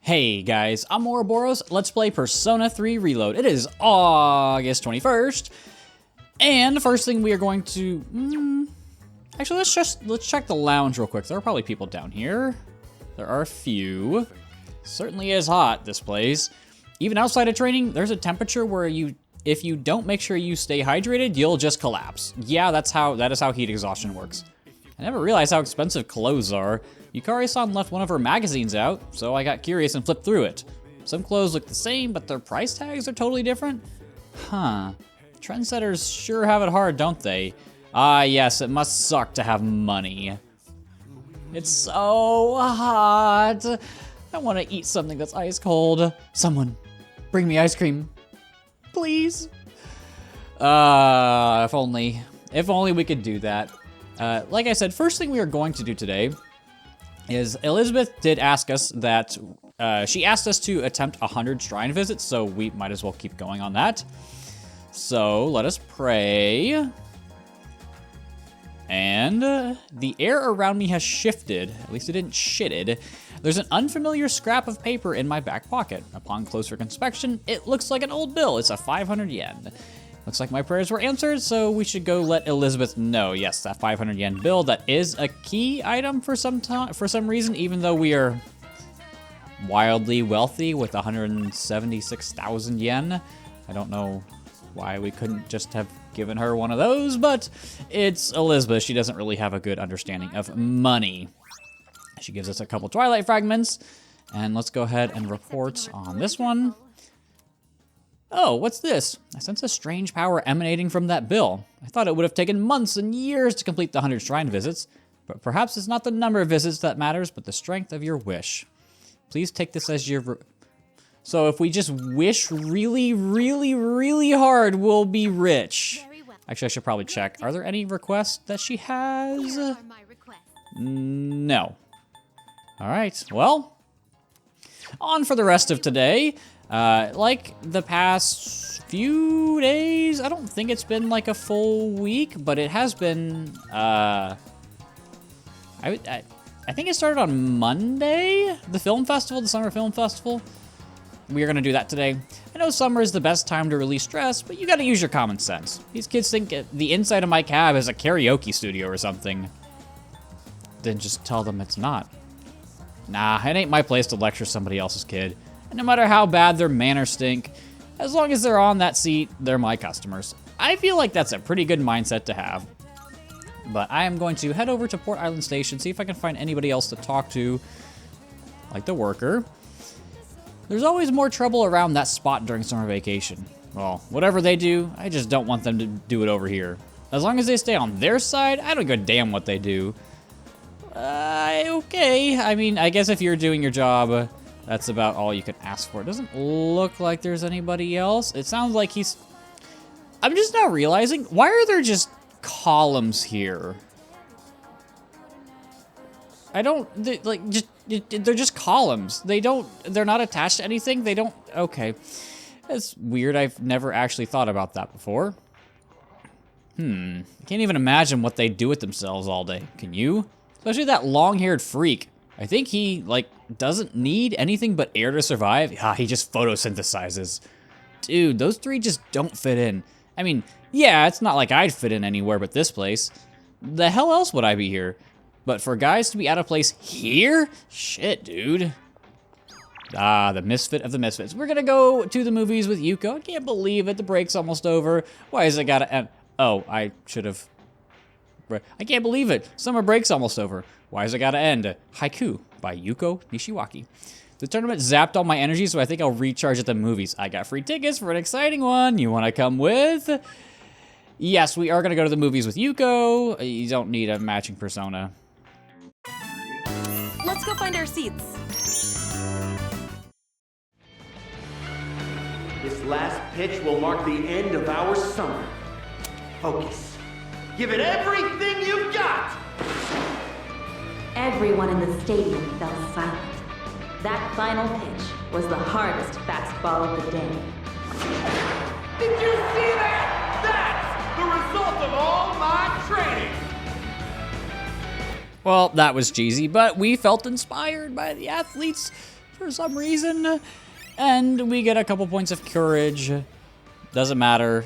Hey guys, I'm Ouroboros. Let's play Persona 3 Reload. It is August 21st, and the first thing we are going to... Actually, let's check the lounge real quick. There are probably people down here. There are a few. Certainly is hot, this place. Even outside of training, there's a temperature where if you don't make sure you stay hydrated, you'll just collapse. Yeah, that is how heat exhaustion works. I never realized how expensive clothes are. Yukari-san left one of her magazines out, so I got curious and flipped through it. Some clothes look the same, but their price tags are totally different? Huh. Trendsetters sure have it hard, don't they? Ah, yes, it must suck to have money. It's so hot. I want to eat something that's ice cold. Someone, bring me ice cream. Please. If only we could do that. Like I said, first thing we are going to do today is Elizabeth did ask us that, she asked us to attempt 100 shrine visits, so we might as well keep going on that. So let us pray. And the air around me has shifted, at least it didn't shitted. There's an unfamiliar scrap of paper in my back pocket. Upon closer inspection, it looks like an old bill. It's a 500 yen. Looks like my prayers were answered, so we should go let Elizabeth know. Yes, that 500 yen bill, that is a key item for some reason, even though we are wildly wealthy with 176,000 yen. I don't know why we couldn't just have given her one of those, but it's Elizabeth. She doesn't really have a good understanding of money. She gives us a couple Twilight fragments, and let's go ahead and report on this one. Oh, what's this? I sense a strange power emanating from that bill. I thought it would have taken months and years to complete the 100 shrine visits, but perhaps it's not the number of visits that matters, but the strength of your wish. Please take this as your... So if we just wish really, really, really hard, we'll be rich. Actually, I should probably check. Are there any requests that she has? No. All right, well, on for the rest of today. Like the past few days, I don't think it's been like a full week, but it has been, I think it started on Monday, the film festival, the summer film festival. We are gonna do that today. I know summer is the best time to release stress, but you gotta use your common sense. These kids think the inside of my cab is a karaoke studio or something. Then just tell them it's not. Nah, it ain't my place to lecture somebody else's kid. And no matter how bad their manners stink, as long as they're on that seat, they're my customers. I feel like that's a pretty good mindset to have. But I am going to head over to Port Island Station, see if I can find anybody else to talk to, like the worker. There's always more trouble around that spot during summer vacation. Well, whatever they do, I just don't want them to do it over here. As long as they stay on their side, I don't give a damn what they do. Okay, I mean, I guess if you're doing your job, that's about all you can ask for. It doesn't look like there's anybody else. It sounds like he's... I'm just now realizing, why are there just columns here? I don't... They're just columns. They're not attached to anything. They don't... Okay. That's weird. I've never actually thought about that before. I can't even imagine what they do with themselves all day. Can you? Especially that long-haired freak. I think he, like, doesn't need anything but air to survive. He just photosynthesizes. Dude, those three just don't fit in. I mean, yeah, it's not like I'd fit in anywhere but this place. The hell else would I be here? But for guys to be out of place here? Shit, dude. The misfit of the misfits. We're gonna go to the movies with Yuko. I can't believe it. The break's almost over. Why is it gotta end? Oh, I should have... I can't believe it. Summer break's almost over. Why has it gotta end? Haiku by Yuko Nishiwaki. The tournament zapped all my energy, so I think I'll recharge at the movies. I got free tickets for an exciting one. You wanna come with? Yes, we are gonna go to the movies with Yuko. You don't need a matching persona. Let's go find our seats. This last pitch will mark the end of our summer. Focus. Give it everything you've got! Everyone in the stadium fell silent. That final pitch was the hardest fastball of the day. Did you see that? That's the result of all my training! Well, that was cheesy, but we felt inspired by the athletes for some reason. And we get a couple points of courage. Doesn't matter.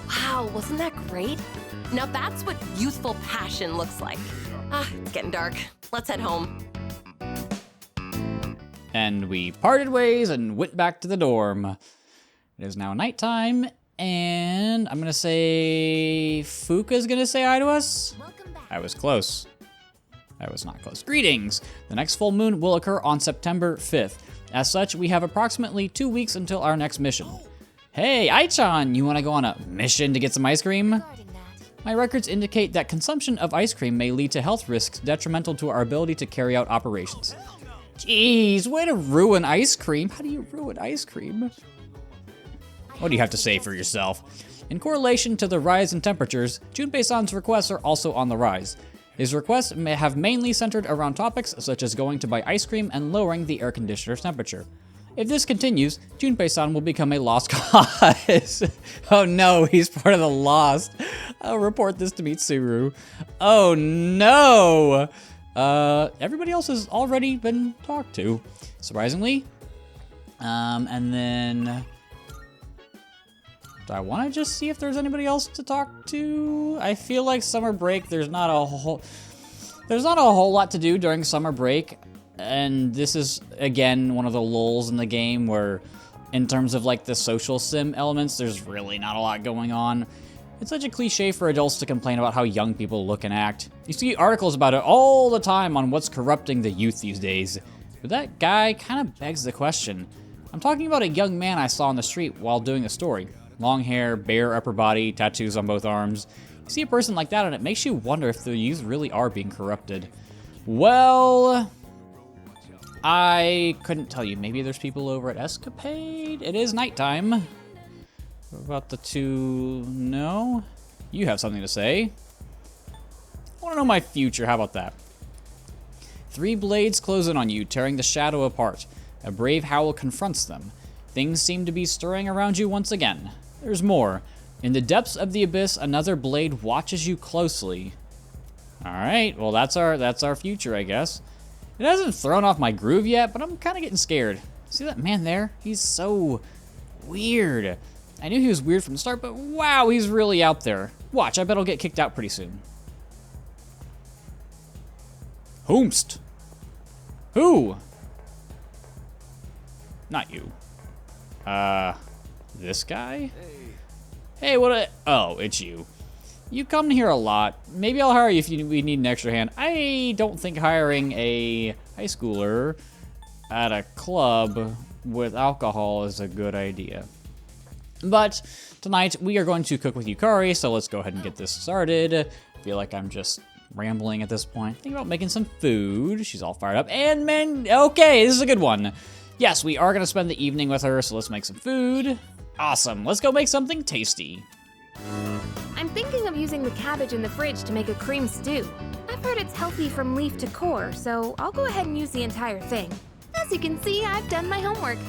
Wow, wasn't that great? Now that's what youthful passion looks like. Ah, it's getting dark. Let's head home. And we parted ways and went back to the dorm. It is now nighttime, and I'm gonna say Fuka's gonna say hi to us. I was close. I was not close. Greetings! The next full moon will occur on September 5th. As such, we have approximately 2 weeks until our next mission. Hey, Aichan, you wanna go on a mission to get some ice cream? My records indicate that consumption of ice cream may lead to health risks detrimental to our ability to carry out operations. Jeez, way to ruin ice cream. How do you ruin ice cream? What do you have to say for yourself? In correlation to the rise in temperatures, Junpei-san's requests are also on the rise. His requests may have mainly centered around topics such as going to buy ice cream and lowering the air conditioner's temperature. If this continues, Junpei-san will become a lost cause. Oh no, he's part of the lost. I'll report this to Mitsuru. Oh no! Everybody else has already been talked to, surprisingly. And then... do I want to just see if there's anybody else to talk to? I feel like summer break, there's not a whole lot to do during summer break. And this is, again, one of the lulls in the game where, in terms of like the social sim elements, there's really not a lot going on. It's such a cliche for adults to complain about how young people look and act. You see articles about it all the time on what's corrupting the youth these days. But that guy kind of begs the question. I'm talking about a young man I saw on the street while doing a story. Long hair, bare upper body, tattoos on both arms. You see a person like that and it makes you wonder if the youth really are being corrupted. Well, I couldn't tell you. Maybe there's people over at Escapade? It is nighttime. What about the two? No? You have something to say. I want to know my future. How about that? 3 blades close in on you, tearing the shadow apart. A brave howl confronts them. Things seem to be stirring around you once again. There's more. In the depths of the abyss, another blade watches you closely. Alright, well that's our future, I guess. It hasn't thrown off my groove yet, but I'm kind of getting scared. See that man there? He's so weird. I knew he was weird from the start, but wow, he's really out there. Watch, I bet I'll get kicked out pretty soon. Whomst? Who? Not you. This guy? Hey, oh, it's you. You come here a lot. Maybe I'll hire you if we need an extra hand. I don't think hiring a high schooler at a club with alcohol is a good idea. But tonight we are going to cook with Yukari, so let's go ahead and get this started. I feel like I'm just rambling at this point. Think about making some food. She's all fired up. And man, okay, this is a good one. Yes, we are gonna spend the evening with her, so let's make some food. Awesome, let's go make something tasty. I'm thinking of using the cabbage in the fridge to make a cream stew. I've heard it's healthy from leaf to core, so I'll go ahead and use the entire thing. As you can see, I've done my homework.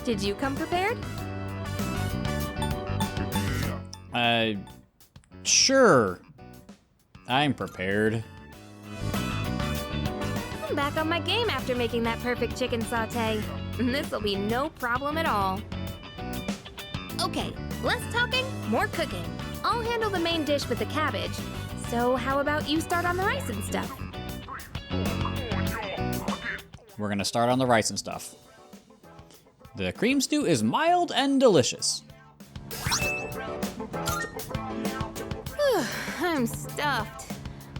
Did you come prepared? Sure. I'm prepared. I'm back on my game after making that perfect chicken sauté. This'll be no problem at all. Okay, less talking, more cooking. I'll handle the main dish with the cabbage. So how about you start on the rice and stuff? We're gonna start on the rice and stuff. The cream stew is mild and delicious. I'm stuffed.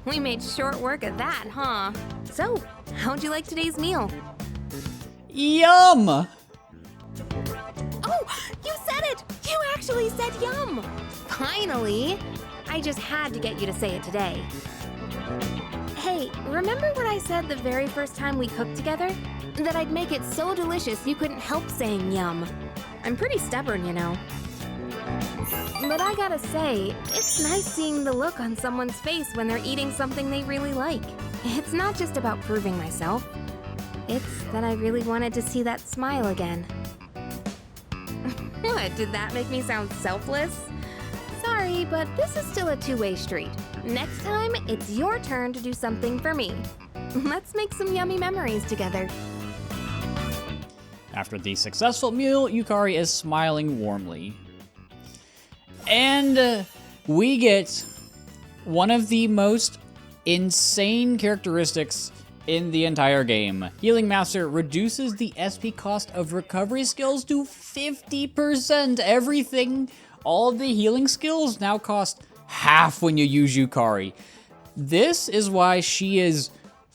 We made short work of that, huh? So, how'd you like today's meal? Yum! Oh, you said it! You actually said yum! Finally! I just had to get you to say it today. Hey, remember what I said the very first time we cooked together? That I'd make it so delicious you couldn't help saying yum. I'm pretty stubborn, you know. But I gotta say, it's nice seeing the look on someone's face when they're eating something they really like. It's not just about proving myself. It's that I really wanted to see that smile again. What, did that make me sound selfless? Sorry, but this is still a two-way street. Next time, it's your turn to do something for me. Let's make some yummy memories together. After the successful meal, Yukari is smiling warmly. And we get one of the most insane characteristics in the entire game. Healing Master reduces the SP cost of recovery skills to 50%. Everything, all of the healing skills now cost half when you use Yukari. This is why she is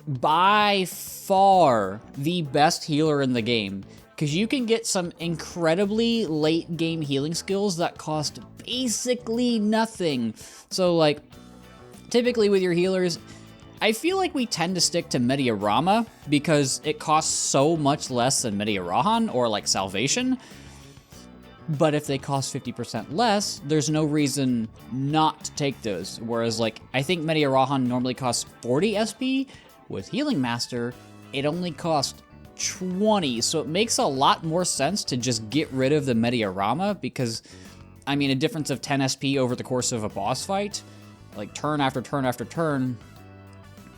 by far the best healer in the game, because you can get some incredibly late game healing skills that cost basically nothing. So like, typically with your healers, I feel like we tend to stick to Mediarama because it costs so much less than Mediarahan or like Salvation. But if they cost 50% less, there's no reason not to take those. Whereas like, I think Mediarahan normally costs 40 SP. With Healing Master, it only costs 20. So it makes a lot more sense to just get rid of the Mediarama because, I mean, a difference of 10 SP over the course of a boss fight, like turn after turn after turn,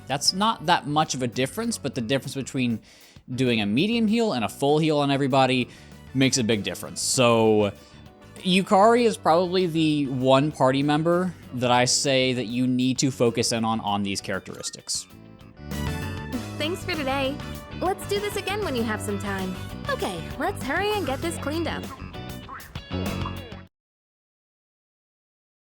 that's not that much of a difference, but the difference between doing a medium heal and a full heal on everybody makes a big difference. So Yukari is probably the one party member that I say that you need to focus in on these characteristics. Thanks for today. Let's do this again when you have some time. Okay, let's hurry and get this cleaned up.